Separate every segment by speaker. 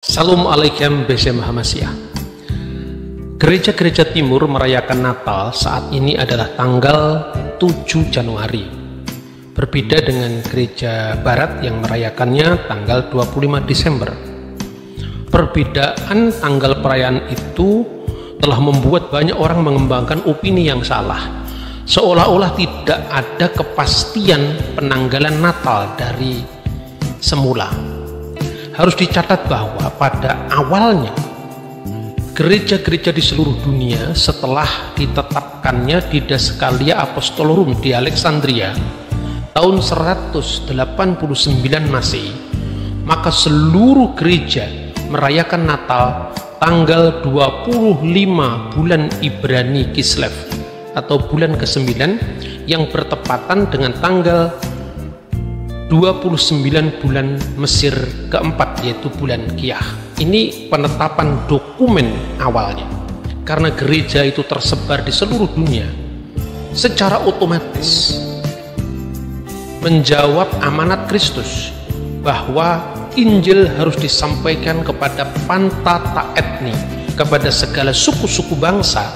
Speaker 1: Salam alaikum BC Muhammadiyah. Gereja-gereja timur merayakan Natal saat ini adalah tanggal 7 Januari. Berbeda dengan gereja barat yang merayakannya tanggal 25 Desember. Perbedaan tanggal perayaan itu telah membuat banyak orang mengembangkan opini yang salah. Seolah-olah tidak ada kepastian penanggalan Natal dari semula. Harus dicatat bahwa pada awalnya gereja-gereja di seluruh dunia setelah ditetapkannya Didaskalia Apostolorum di Alexandria tahun 189 Masehi, maka seluruh gereja merayakan Natal tanggal 25 bulan Ibrani Kislev atau bulan ke-9 yang bertepatan dengan tanggal 29 bulan Mesir keempat, yaitu bulan Kiyah. Ini penetapan dokumen awalnya. Karena gereja itu tersebar di seluruh dunia, secara otomatis menjawab amanat Kristus bahwa Injil harus disampaikan kepada pantata etni, kepada segala suku-suku bangsa.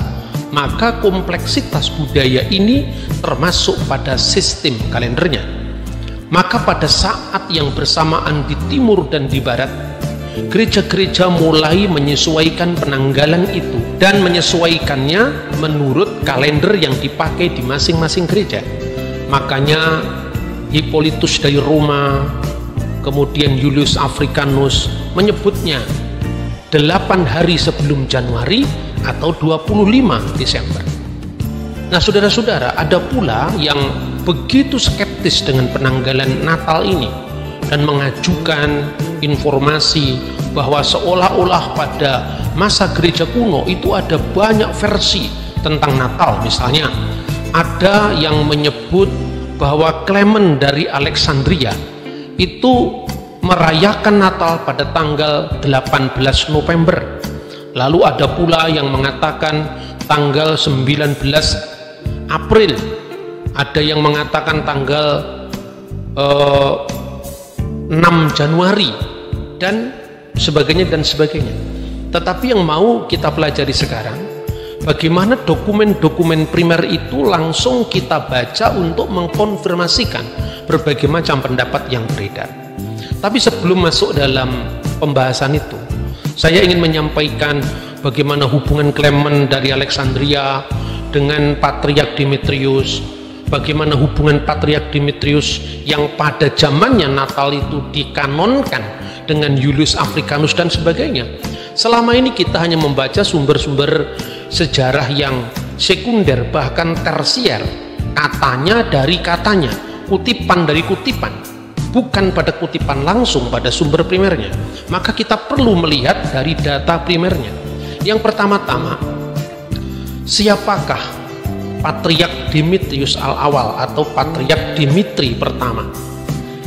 Speaker 1: Maka kompleksitas budaya ini termasuk pada sistem kalendernya. Maka pada saat yang bersamaan di timur dan di barat, gereja-gereja mulai menyesuaikan penanggalan itu dan menyesuaikannya menurut kalender yang dipakai di masing-masing gereja. Makanya Hippolytus dari Roma, kemudian Julius Africanus menyebutnya 8 hari sebelum Januari atau 25 Desember. Nah, saudara-saudara, ada pula yang begitu skeptis dengan penanggalan Natal ini dan mengajukan informasi bahwa seolah-olah pada masa gereja kuno itu ada banyak versi tentang Natal. Misalnya ada yang menyebut bahwa Clement dari Alexandria itu merayakan Natal pada tanggal 18 November. Lalu ada pula yang mengatakan tanggal 19 April, ada yang mengatakan tanggal 6 Januari dan sebagainya dan sebagainya. Tetapi yang mau kita pelajari sekarang, bagaimana dokumen-dokumen primer itu langsung kita baca untuk mengkonfirmasikan berbagai macam pendapat yang beredar. Tapi sebelum masuk dalam pembahasan itu, saya ingin menyampaikan bagaimana hubungan Clement dari Alexandria dengan Patriark Demetrius, bagaimana hubungan Patriark Demetrius yang pada zamannya Natal itu dikanonkan dengan Julius Africanus dan sebagainya. Selama ini kita hanya membaca sumber-sumber sejarah yang sekunder, bahkan tersier, katanya dari katanya, kutipan dari kutipan, bukan pada kutipan langsung pada sumber primernya. Maka kita perlu melihat dari data primernya. Yang pertama-tama, siapakah Patriark Demetrius al-Awal atau Patriark Dimitri pertama?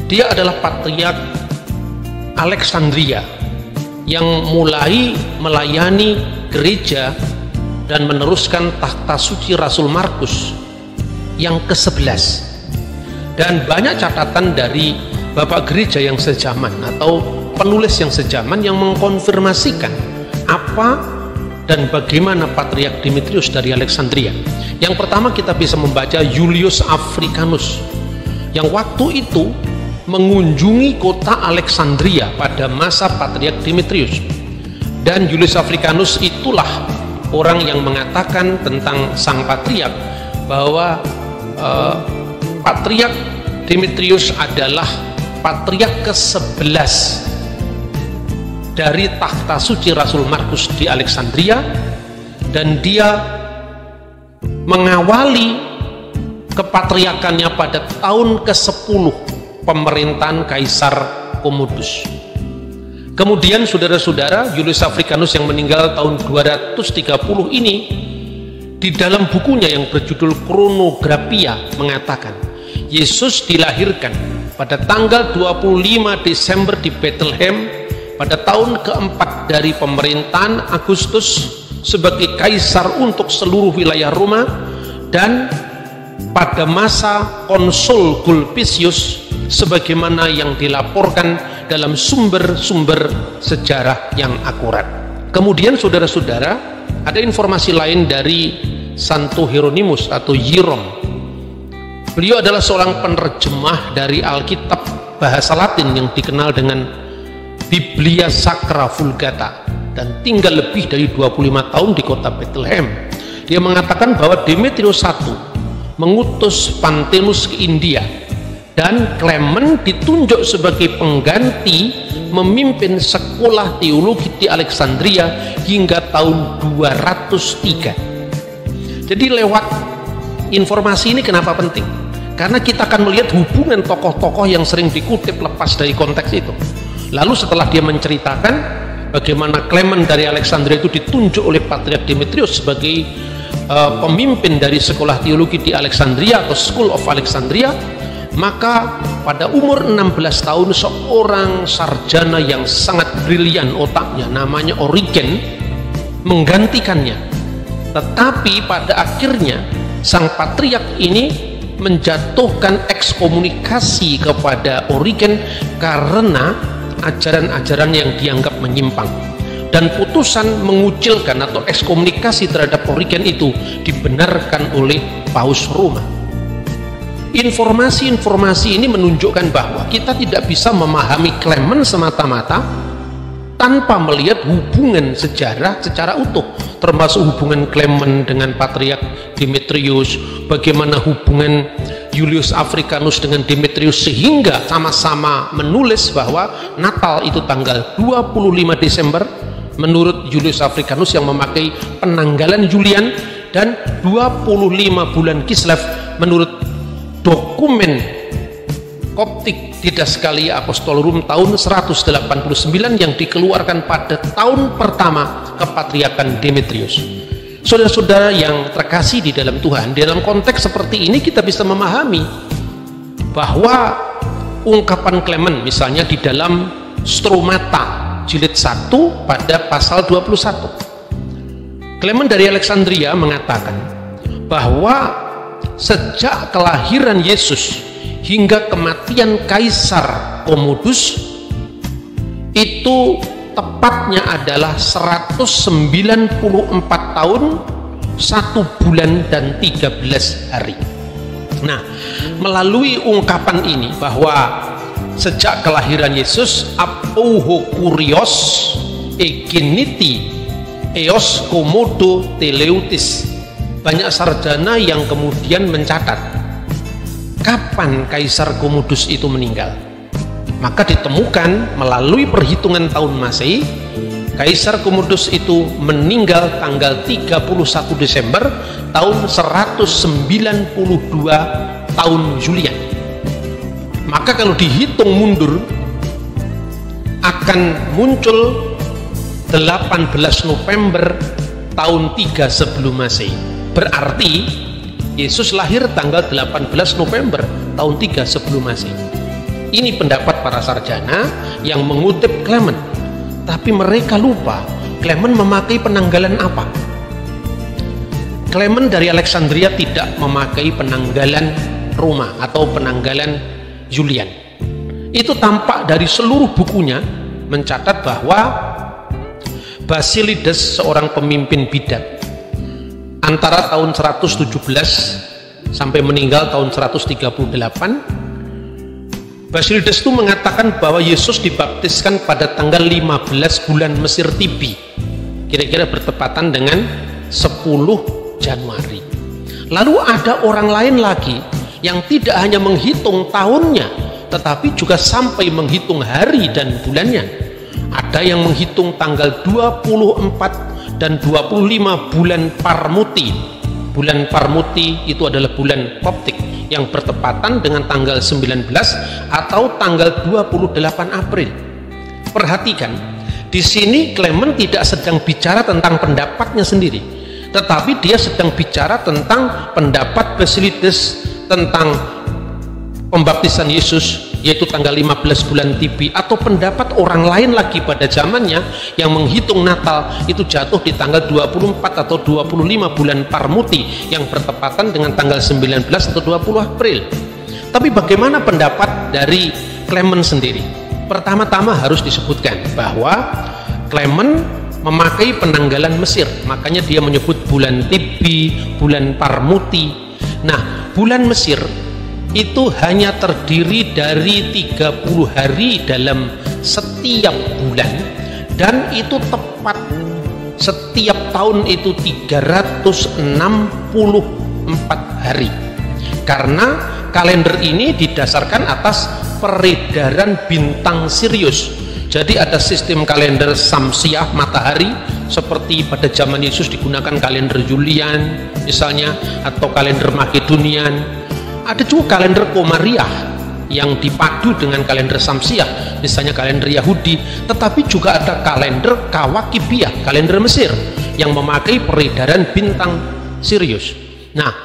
Speaker 1: Dia adalah Patriark Alexandria yang mulai melayani gereja dan meneruskan takhta suci Rasul Markus yang ke-11. Dan banyak catatan dari bapak gereja yang sejaman atau penulis yang sejaman yang mengkonfirmasikan apa dan bagaimana Patriark Demetrius dari Alexandria. Yang pertama kita bisa membaca Julius Africanus yang waktu itu mengunjungi kota Alexandria pada masa Patriark Demetrius. Dan Julius Africanus itulah orang yang mengatakan tentang sang Patriark bahwa Patriark Demetrius adalah Patriark ke-11 dari takhta suci Rasul Markus di Alexandria, dan dia mengawali kepatriarkannya pada tahun ke-10 pemerintahan Kaisar Commodus. Kemudian saudara-saudara, Julius Africanus yang meninggal tahun 230 ini di dalam bukunya yang berjudul Chronographia mengatakan Yesus dilahirkan pada tanggal 25 Desember di Bethlehem pada tahun keempat dari pemerintahan Agustus sebagai kaisar untuk seluruh wilayah Roma, dan pada masa Konsul Gulpicius sebagaimana yang dilaporkan dalam sumber-sumber sejarah yang akurat. Kemudian saudara-saudara, ada informasi lain dari Santo Hieronymus atau Hierom. Beliau adalah seorang penerjemah dari Alkitab bahasa Latin yang dikenal dengan Biblia Sacra Vulgata dan tinggal lebih dari 25 tahun di kota Bethlehem. Dia mengatakan bahwa Demetrius I mengutus Panthenus ke India dan Clement ditunjuk sebagai pengganti memimpin sekolah teologi di Alexandria hingga tahun 203. Jadi lewat informasi ini kenapa penting? Karena kita akan melihat hubungan tokoh-tokoh yang sering dikutip lepas dari konteks itu. Lalu setelah dia menceritakan bagaimana Clement dari Alexandria itu ditunjuk oleh Patriark Demetrius sebagai pemimpin dari sekolah teologi di Alexandria atau School of Alexandria, maka pada umur 16 tahun seorang sarjana yang sangat brilian otaknya, namanya Origen, menggantikannya. Tetapi pada akhirnya sang patriark ini menjatuhkan ekskomunikasi kepada Origen karena ajaran-ajaran yang dianggap menyimpang, dan putusan mengucilkan atau ekskomunikasi terhadap Origen itu dibenarkan oleh Paus Roma. Informasi-informasi ini menunjukkan bahwa kita tidak bisa memahami Clement semata-mata tanpa melihat hubungan sejarah secara utuh, termasuk hubungan Clement dengan Patriark Demetrius, bagaimana hubungan Julius Africanus dengan Demetrius, sehingga sama-sama menulis bahwa Natal itu tanggal 25 Desember menurut Julius Africanus yang memakai penanggalan Julian, dan 25 bulan Kislev menurut dokumen Koptik Didaskalia Apostolorum tahun 189 yang dikeluarkan pada tahun pertama kepatriarkan Demetrius. Saudara-saudara yang terkasih di dalam Tuhan, di dalam konteks seperti ini kita bisa memahami bahwa ungkapan Clement misalnya di dalam Stromata jilid 1 pada pasal 21. Clement dari Alexandria mengatakan bahwa sejak kelahiran Yesus hingga kematian Kaisar Commodus itu tepatnya adalah 194 tahun 1 bulan dan 13 hari. Nah, melalui ungkapan ini bahwa sejak kelahiran Yesus apouho kurios egeniti eos komodo teleutis, banyak sarjana yang kemudian mencatat kapan Kaisar Commodus itu meninggal. Maka ditemukan melalui perhitungan tahun Masehi, Kaisar Commodus itu meninggal tanggal 31 Desember tahun 192 tahun Julian. Maka kalau dihitung mundur akan muncul 18 November tahun 3 sebelum Masehi. Berarti Yesus lahir tanggal 18 November tahun 3 sebelum Masehi. Ini pendapat para sarjana yang mengutip Clement. Tapi mereka lupa Clement memakai penanggalan apa. Clement dari Alexandria tidak memakai penanggalan Roma atau penanggalan Julian. Itu tampak dari seluruh bukunya mencatat bahwa Basilides, seorang pemimpin bidat, antara tahun 117 sampai meninggal tahun 138, Basilides itu mengatakan bahwa Yesus dibaptiskan pada tanggal 15 bulan Mesir Tibi, kira-kira bertepatan dengan 10 Januari. Lalu ada orang lain lagi yang tidak hanya menghitung tahunnya, tetapi juga sampai menghitung hari dan bulannya. Ada yang menghitung tanggal 24 dan 25 bulan Parmuti. Bulan Parmuti itu adalah bulan Koptik yang bertepatan dengan tanggal 19 atau tanggal 28 April. Perhatikan, di sini Clement tidak sedang bicara tentang pendapatnya sendiri, tetapi dia sedang bicara tentang pendapat Basilides tentang pembaptisan Yesus, yaitu tanggal 15 bulan Tibi, atau pendapat orang lain lagi pada zamannya yang menghitung Natal itu jatuh di tanggal 24 atau 25 bulan Parmuti yang bertepatan dengan tanggal 19 atau 20 April. Tapi bagaimana pendapat dari Clement sendiri? Pertama-tama harus disebutkan bahwa Clement memakai penanggalan Mesir, makanya dia menyebut bulan Tibi, bulan Parmuti. Nah, bulan Mesir itu hanya terdiri dari 30 hari dalam setiap bulan, dan itu tepat setiap tahun itu 364 hari, karena kalender ini didasarkan atas peredaran bintang Sirius. Jadi ada sistem kalender Samsiah matahari, seperti pada zaman Yesus digunakan kalender Julian misalnya, atau kalender Makedonian. Ada juga kalender Komariah yang dipadu dengan kalender Samsiah, misalnya kalender Yahudi. Tetapi juga ada kalender Kawakibiah, kalender Mesir, yang memakai peredaran bintang Sirius. Nah,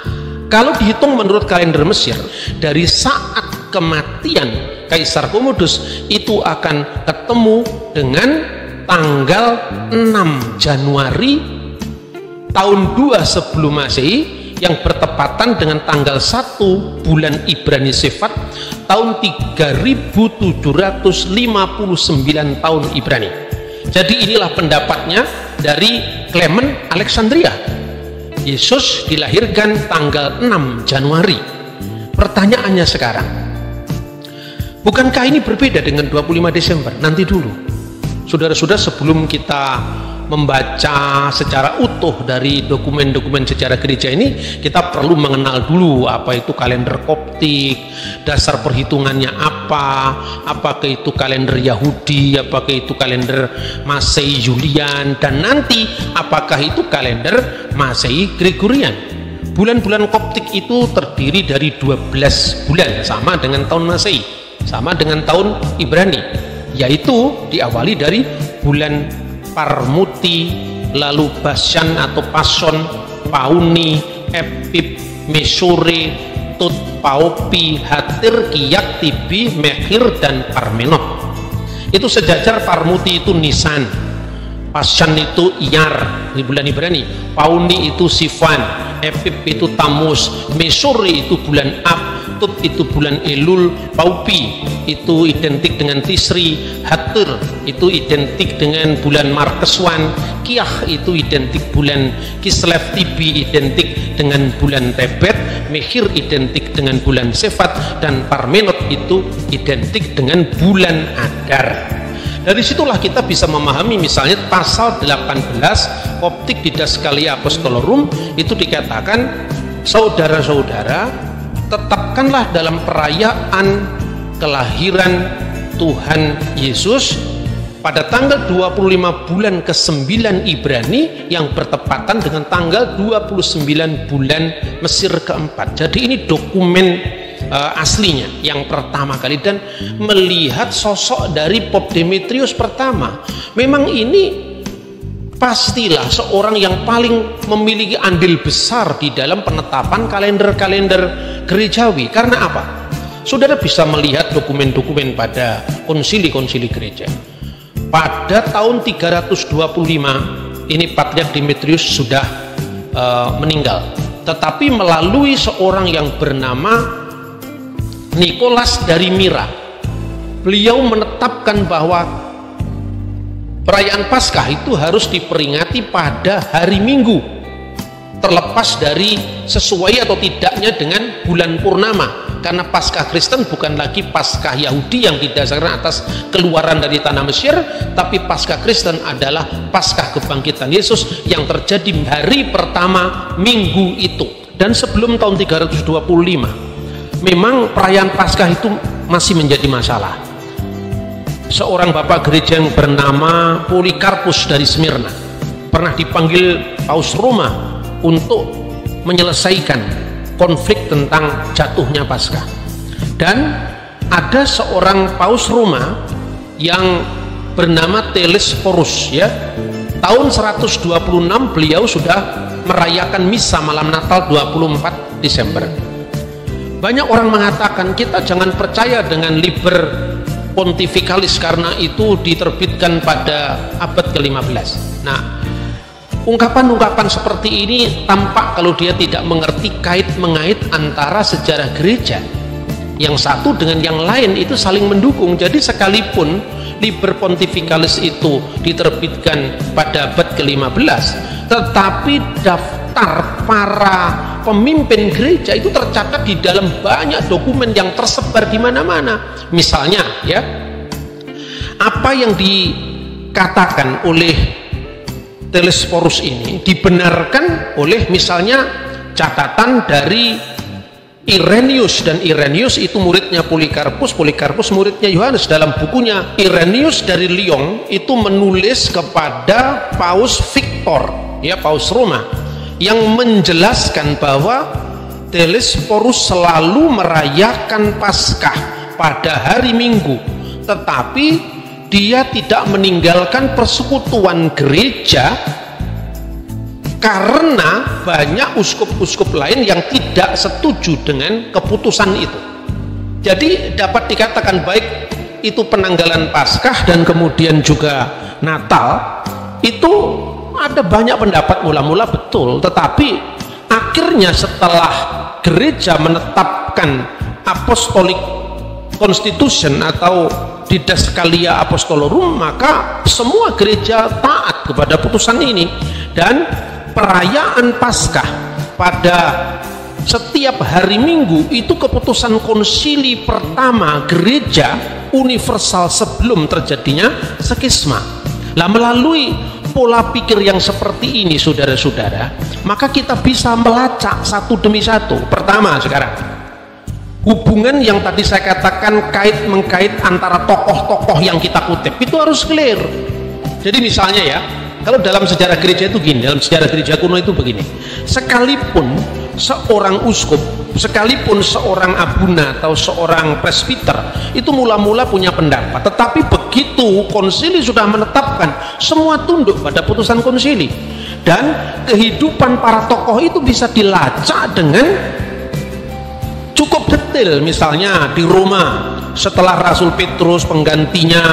Speaker 1: kalau dihitung menurut kalender Mesir, dari saat kematian Kaisar Commodus itu akan ketemu dengan tanggal 6 Januari tahun 2 sebelum Masehi, yang bertepatan dengan tanggal 1 bulan Ibrani Sefat tahun 3759 tahun Ibrani. Jadi inilah pendapatnya dari Clement Alexandria. Yesus dilahirkan tanggal 6 Januari. Pertanyaannya sekarang, bukankah ini berbeda dengan 25 Desember? Nanti dulu, saudara-saudara, sebelum kita membaca secara utuh dari dokumen-dokumen sejarah gereja ini, kita perlu mengenal dulu apa itu kalender Koptik, dasar perhitungannya apakah itu kalender Yahudi, apakah itu kalender Masehi Julian, dan nanti apakah itu kalender Masehi Gregorian. Bulan-bulan Koptik itu terdiri dari 12 bulan, sama dengan tahun Masehi, sama dengan tahun Ibrani, yaitu diawali dari bulan Parmuti, lalu Bashan atau Pason, Pauni, Epip, Mesore, Tut, Paopi, Hatir, Kiyak, Tibi, Mehir, dan Parmenot. Itu sejajar. Parmuti itu Nisan, Bashan itu Iyar di bulan Ibrani, Pauni itu Sivan, Epip itu Tamus, Mesore itu bulan Ab, Tut itu bulan Elul, Paupi itu identik dengan Tisri, Hatir itu identik dengan bulan Markeswan, Kiyah itu identik bulan Kislev, Tibi identik dengan bulan Tebet, Mehir identik dengan bulan Sefat, dan Parmenot itu identik dengan bulan Adar. Dari situlah kita bisa memahami misalnya pasal 18 Koptik di Daskalia Apostolorum itu dikatakan, saudara-saudara, tetapkanlah dalam perayaan kelahiran Tuhan Yesus pada tanggal 25 bulan ke-9 Ibrani yang bertepatan dengan tanggal 29 bulan Mesir keempat. Jadi ini dokumen aslinya yang pertama kali, dan melihat sosok dari Pope Demetrius pertama, memang ini pastilah seorang yang paling memiliki andil besar di dalam penetapan kalender-kalender gerejawi. Karena apa? Saudara bisa melihat dokumen-dokumen pada konsili-konsili gereja. Pada tahun 325 ini Patriark Demetrius sudah meninggal, tetapi melalui seorang yang bernama Nikolas dari Mira, beliau menetapkan bahwa perayaan Paskah itu harus diperingati pada hari Minggu, terlepas dari sesuai atau tidaknya dengan bulan purnama, karena Paskah Kristen bukan lagi Paskah Yahudi yang didasarkan atas keluaran dari tanah Mesir, tapi Paskah Kristen adalah Paskah kebangkitan Yesus yang terjadi hari pertama minggu itu. Dan sebelum tahun 325 memang perayaan Paskah itu masih menjadi masalah. Seorang bapak gereja yang bernama Polikarpus dari Smyrna pernah dipanggil Paus Roma untuk menyelesaikan konflik tentang jatuhnya Paskah. Dan ada seorang Paus Roma yang bernama Telesphorus, ya. Tahun 126 beliau sudah merayakan misa malam Natal 24 Desember. Banyak orang mengatakan kita jangan percaya dengan Liber Pontificalis karena itu diterbitkan pada abad ke-15. Nah, ungkapan-ungkapan seperti ini tampak kalau dia tidak mengerti kait-mengait antara sejarah gereja yang satu dengan yang lain itu saling mendukung. Jadi sekalipun Liber Pontificalis itu diterbitkan pada abad ke-15, tetapi daftar para pemimpin gereja itu tercatat di dalam banyak dokumen yang tersebar di mana-mana. Misalnya ya, apa yang dikatakan oleh Telesphorus ini dibenarkan oleh misalnya catatan dari Irenaeus, dan Irenaeus itu muridnya Polikarpus, Polikarpus muridnya Yohanes. Dalam bukunya Irenaeus dari Lyon itu menulis kepada Paus Victor, ya Paus Roma, yang menjelaskan bahwa Telesphorus selalu merayakan Paskah pada hari Minggu, tetapi dia tidak meninggalkan persekutuan gereja karena banyak uskup-uskup lain yang tidak setuju dengan keputusan itu. Jadi dapat dikatakan baik itu penanggalan Paskah dan kemudian juga Natal, itu ada banyak pendapat mula-mula betul, tetapi akhirnya setelah gereja menetapkan Apostolic Constitution atau Didaskalia Apostolorum, maka semua gereja taat kepada putusan ini, dan perayaan Paskah pada setiap hari Minggu itu keputusan konsili pertama gereja universal sebelum terjadinya skisma. Lah melalui pola pikir yang seperti ini saudara-saudara, maka kita bisa melacak satu demi satu. Pertama sekarang, hubungan yang tadi saya katakan kait-mengkait antara tokoh-tokoh yang kita kutip itu harus clear. Jadi misalnya ya, kalau dalam sejarah gereja itu gini, dalam sejarah gereja kuno itu begini, sekalipun seorang uskup, sekalipun seorang abuna atau seorang presbiter itu mula-mula punya pendapat, tetapi begitu konsili sudah menetapkan, semua tunduk pada putusan konsili, dan kehidupan para tokoh itu bisa dilacak dengan cukup detail. Misalnya di Roma, setelah Rasul Petrus penggantinya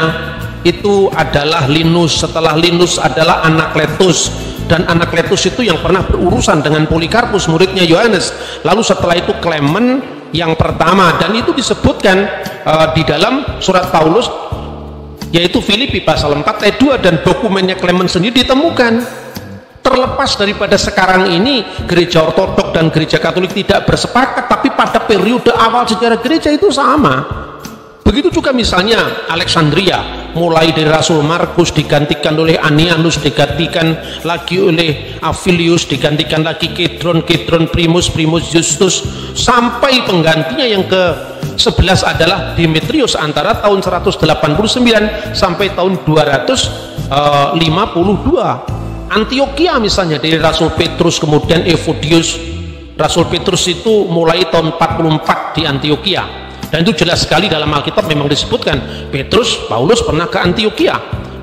Speaker 1: itu adalah Linus, setelah Linus adalah Anakletus, dan Anakletus itu yang pernah berurusan dengan Polikarpus muridnya Yohanes. Lalu setelah itu Clement yang pertama, dan itu disebutkan di dalam surat Paulus, yaitu Filipi pasal 4 ayat 2, dan dokumennya Clement sendiri ditemukan. Terlepas daripada sekarang ini gereja ortodok dan gereja katolik tidak bersepakat, tapi pada periode awal sejarah gereja itu sama. Begitu juga misalnya Alexandria, mulai dari Rasul Markus digantikan oleh Anianus, digantikan lagi oleh Avilius, digantikan lagi Kedron, Primus Justus, sampai penggantinya yang ke-11 adalah Demetrius antara tahun 189 sampai tahun 252. Antioquia misalnya dari Rasul Petrus, kemudian Evodius. Rasul Petrus itu mulai tahun 44 di Antioquia, dan itu jelas sekali dalam Alkitab memang disebutkan Petrus, Paulus pernah ke Antioquia,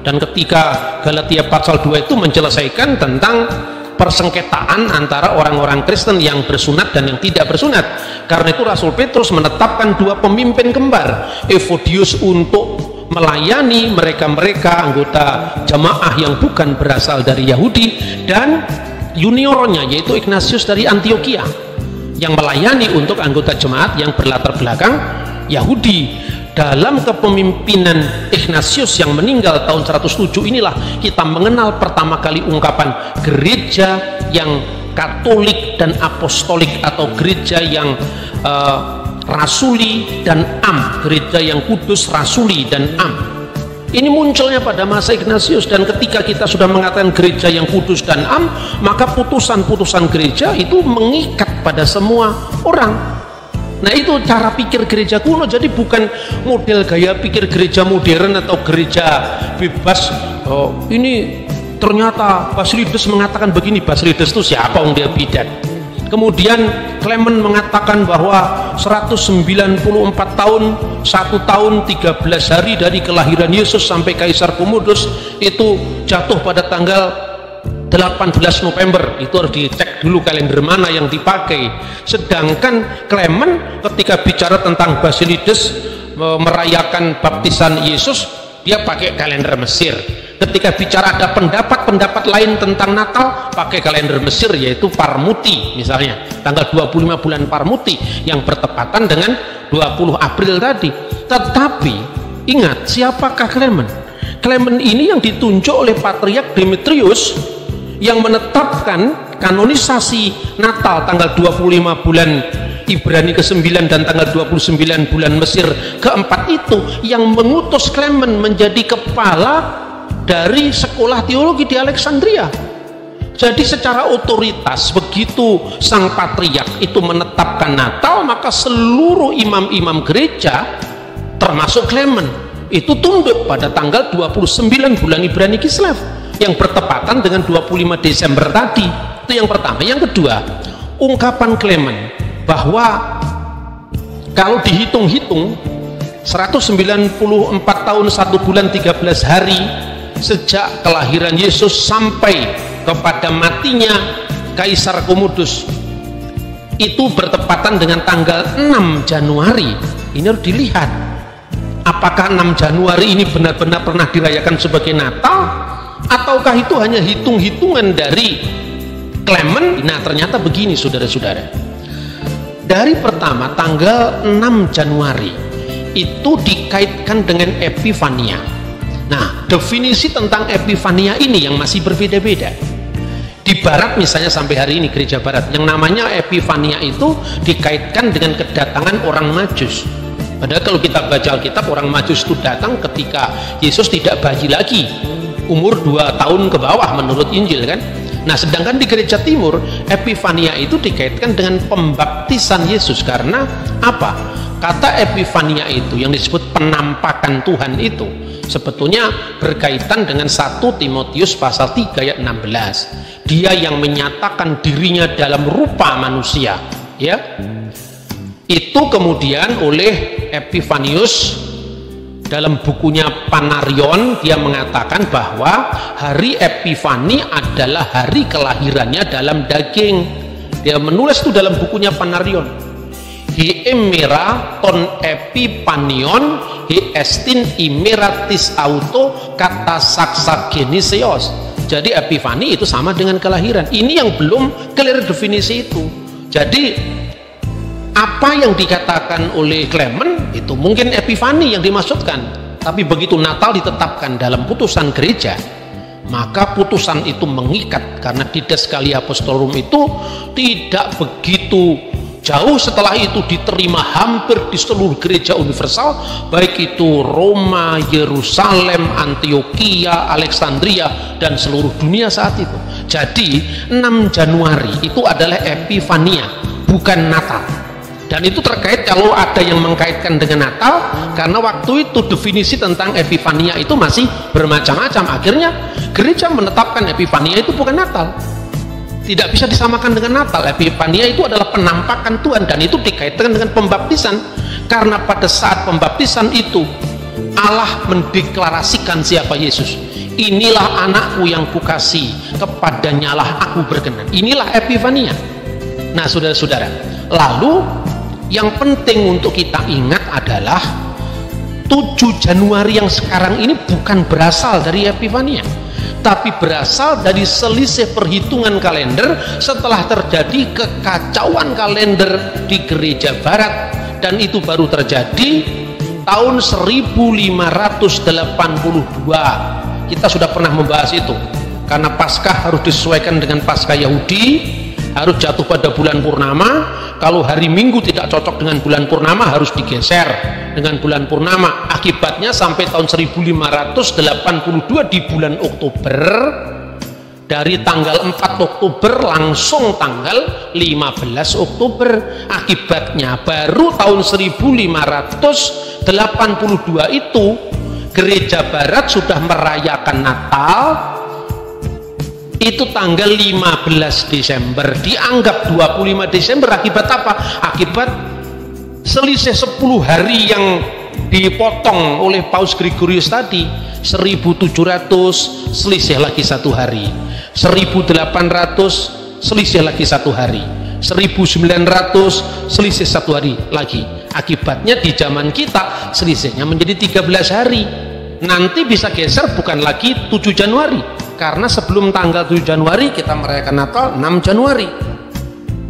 Speaker 1: dan ketika Galatia pasal 2 itu menjelaskan tentang persengketaan antara orang-orang Kristen yang bersunat dan yang tidak bersunat. Karena itu Rasul Petrus menetapkan dua pemimpin kembar, Evodius untuk melayani mereka-mereka anggota jamaah yang bukan berasal dari Yahudi, dan juniornya yaitu Ignatius dari Antioquia yang melayani untuk anggota jemaat yang berlatar belakang Yahudi. Dalam kepemimpinan Ignatius yang meninggal tahun 107 inilah kita mengenal pertama kali ungkapan gereja yang Katolik dan Apostolik, atau gereja yang rasuli dan am, gereja yang kudus, rasuli dan am. Ini munculnya pada masa Ignatius, dan ketika kita sudah mengatakan gereja yang kudus dan am, maka putusan-putusan gereja itu mengikat pada semua orang. Nah, itu cara pikir gereja kuno. Jadi bukan model gaya pikir gereja modern atau gereja bebas. Oh, ini ternyata Basilides mengatakan begini. Basilides itu siapa? Dia bidat. Kemudian Clement mengatakan bahwa 194 tahun 1 tahun 13 hari dari kelahiran Yesus sampai Kaisar Komodus itu jatuh pada tanggal 18 November. Itu harus dicek dulu kalender mana yang dipakai. Sedangkan Clement ketika bicara tentang Basilides merayakan baptisan Yesus, dia pakai kalender Mesir. Ketika bicara ada pendapat-pendapat lain tentang Natal, pakai kalender Mesir, yaitu Parmuti misalnya, tanggal 25 bulan Parmuti yang bertepatan dengan 20 April tadi. Tetapi ingat, siapakah Clement? Clement ini yang ditunjuk oleh Patriark Demetrius yang menetapkan kanonisasi Natal tanggal 25 bulan Ibrani ke-9 dan tanggal 29 bulan Mesir ke-4 itu, yang mengutus Clement menjadi kepala dari sekolah teologi di Alexandria. Jadi secara otoritas, begitu sang patriark itu menetapkan Natal, maka seluruh imam-imam gereja termasuk Clement itu tunduk pada tanggal 29 bulan Ibrani Kislev yang bertepatan dengan 25 Desember tadi. Itu yang pertama. Yang kedua, ungkapan Clement bahwa kalau dihitung-hitung 194 tahun 1 bulan 13 hari sejak kelahiran Yesus sampai kepada matinya Kaisar Commodus itu bertepatan dengan tanggal 6 Januari. Ini harus dilihat apakah 6 Januari ini benar-benar pernah dirayakan sebagai Natal, ataukah itu hanya hitung-hitungan dari Clement. Nah, ternyata begini saudara-saudara, dari pertama tanggal 6 Januari itu dikaitkan dengan Epifania. Nah, definisi tentang Epifania ini yang masih berbeda-beda. Di barat misalnya sampai hari ini gereja barat yang namanya Epifania itu dikaitkan dengan kedatangan orang Majus. Padahal kalau kita baca Alkitab, orang Majus itu datang ketika Yesus tidak bayi lagi, umur 2 tahun ke bawah menurut Injil kan. Nah, sedangkan di gereja timur Epifania itu dikaitkan dengan pembaptisan Yesus. Karena apa? Kata Epifania itu yang disebut penampakan Tuhan itu sebetulnya berkaitan dengan 1 Timotius pasal 3 ayat 16. Dia yang menyatakan dirinya dalam rupa manusia, ya. Itu kemudian oleh Epifanius dalam bukunya Panarion, dia mengatakan bahwa hari Epifani adalah hari kelahirannya dalam daging. Dia menulis itu dalam bukunya Panarion. Hi emera ton epipanion hi estin imeratis auto kata saksa genesios. Jadi Epifani itu sama dengan kelahiran. Ini yang belum clear definisi itu. Jadi apa yang dikatakan oleh Clement itu mungkin Epifani yang dimaksudkan, tapi begitu Natal ditetapkan dalam putusan gereja, maka putusan itu mengikat. Karena Dides Gallia Apostolorum itu tidak begitu jauh setelah itu diterima hampir di seluruh gereja universal, baik itu Roma, Yerusalem, Antioquia, Alexandria, dan seluruh dunia saat itu. Jadi 6 Januari itu adalah Epifania, bukan Natal. Dan itu terkait kalau ada yang mengkaitkan dengan Natal, karena waktu itu definisi tentang Epifania itu masih bermacam-macam. Akhirnya gereja menetapkan Epifania itu bukan Natal, tidak bisa disamakan dengan Natal. Epifania itu adalah penampakan Tuhan, dan itu dikaitkan dengan pembaptisan. Karena pada saat pembaptisan itu Allah mendeklarasikan siapa Yesus. Inilah anakku yang kukasihi, kepadanyalah aku berkenan. Inilah Epifania. Nah, saudara-saudara, lalu yang penting untuk kita ingat adalah 7 Januari yang sekarang ini bukan berasal dari Epifania, tapi berasal dari selisih perhitungan kalender setelah terjadi kekacauan kalender di gereja barat. Dan itu baru terjadi tahun 1582. Kita sudah pernah membahas itu, karena Paskah harus disesuaikan dengan Paskah Yahudi, harus jatuh pada bulan purnama. Kalau hari Minggu tidak cocok dengan bulan purnama, harus digeser dengan bulan purnama. Akibatnya sampai tahun 1582 di bulan Oktober, dari tanggal 4 Oktober langsung tanggal 15 Oktober. Akibatnya baru tahun 1582 itu gereja barat sudah merayakan Natal itu tanggal 15 Desember, dianggap 25 Desember. Akibat apa? Akibat selisih 10 hari yang dipotong oleh Paus Gregorius tadi. 1700 selisih lagi 1 hari, 1800 selisih lagi 1 hari, 1900 selisih 1 hari lagi. Akibatnya di zaman kita selisihnya menjadi 13 hari. nanti bisa geser bukan lagi 7 Januari, karena sebelum tanggal 7 Januari kita merayakan Natal 6 Januari.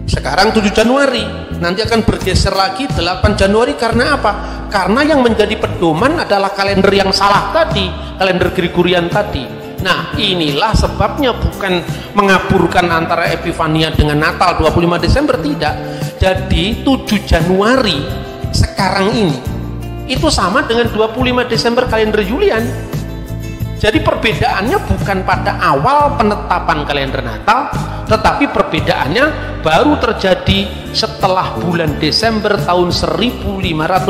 Speaker 1: Sekarang 7 Januari, nanti akan bergeser lagi 8 Januari. Karena apa? Karena yang menjadi pedoman adalah kalender yang salah tadi, kalender Gregorian tadi. Nah, inilah sebabnya, bukan mengaburkan antara Epifania dengan Natal 25 Desember, tidak. Jadi 7 Januari sekarang ini itu sama dengan 25 Desember kalender Julian. Jadi perbedaannya bukan pada awal penetapan kalender Natal, tetapi perbedaannya baru terjadi setelah bulan Desember tahun 1582,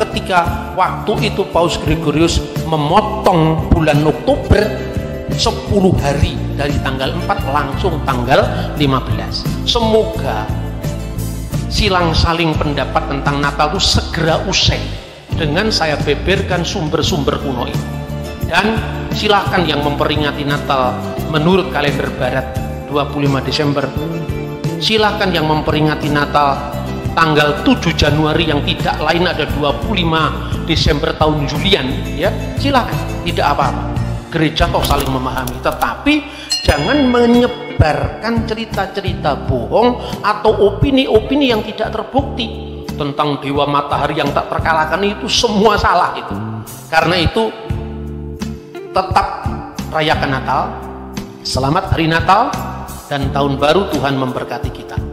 Speaker 1: ketika waktu itu Paus Gregorius memotong bulan Oktober 10 hari dari tanggal 4 langsung tanggal 15. Semoga silang saling pendapat tentang Natal itu segera usai dengan saya beberkan sumber-sumber kuno ini. Dan silahkan yang memperingati Natal menurut kalender Barat 25 Desember, silahkan yang memperingati Natal tanggal 7 Januari yang tidak lain ada 25 Desember tahun Julian, ya silahkan, tidak apa-apa. Gereja toh saling memahami, tetapi jangan menyebarkan cerita-cerita bohong atau opini-opini yang tidak terbukti tentang dewa matahari yang tak terkalahkan. Itu semua salah itu. Karena itu tetap rayakan Natal, selamat hari Natal, dan tahun baru Tuhan memberkati kita.